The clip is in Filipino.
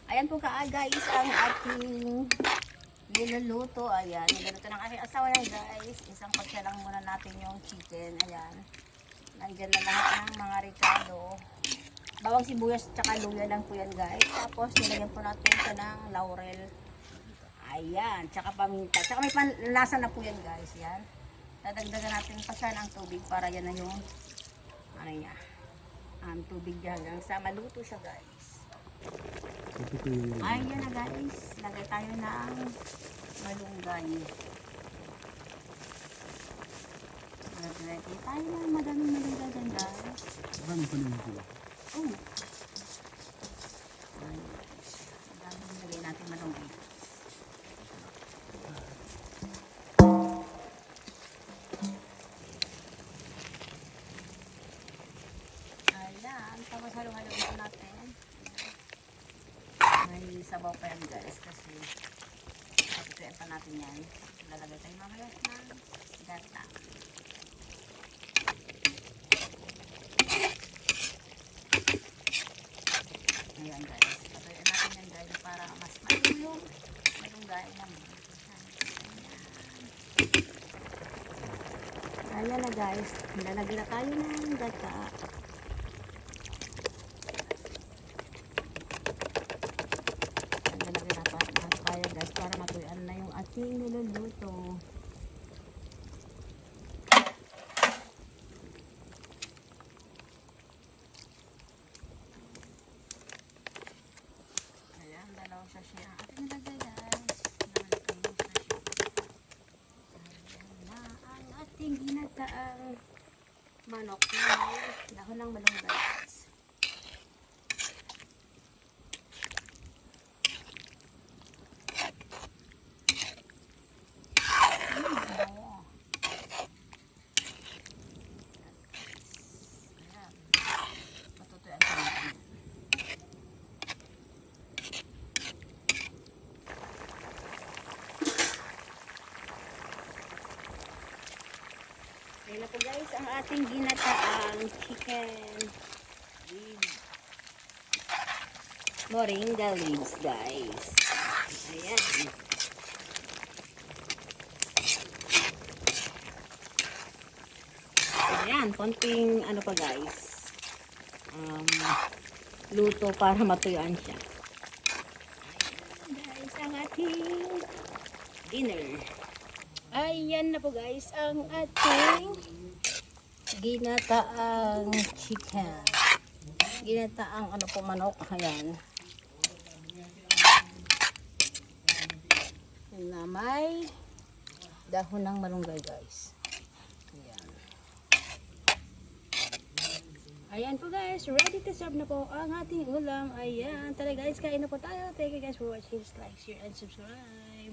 Ayan po guys, ang ating niluluto. Ayan, niluluto ng aking asawa yan guys. Isang patsa lang muna natin yung chicken. Ayan. Nandyan na lahat ng mga ricado. Bawang sibuyas tsaka luya lang po yan guys. Tapos nilagyan po natin ito ng laurel. Ayan, tsaka paminta. Tsaka may panlasa na po yan guys. Yan. Dadagdagan natin pa siya ng tubig para yan na yung ano niya. Tubig niya hanggang sa maluto siya guys. Ayan na guys. Lagay tayo ng malunggay. Lagay tayo ng madaming malunggay dyan guys. Maraming malunggay. Oh. Ayan. Madaming lagay natin malunggay. Ayan. Tapos halo-haloin po natin. May sabaw pa yan guys kasi itutuyan pa natin yan. Lalagay tayo mamaya ng gata. Ayan guys. Itutuyan natin yan guys para mas matulong malunggay naman. Ayan na guys. Lalagay na tayo ng gata. Para matuyan na yung ating niluluto. Ayan, dalawang sachet ang ating nilagay guys. Nalagay yung sachet. Ayan na ang ating ginataang manok na dahon ng malunggay guys. Ayan na po guys, ang ating ginataang chicken with moringa leaves guys. Ayan. Ayan, konting ano pa guys. Luto para matuyuan siya. Ayan guys, ang ating dinner. Ayan na po guys, ang ating ginataang chicken. Ginataang ano po manok. Ayan. Na may dahon ng malunggay guys. Ayan. Ayan po guys, ready to serve na po ang ating ulam. Ayan, tara guys, kain na po tayo. Thank you guys for watching. Like, share, and subscribe.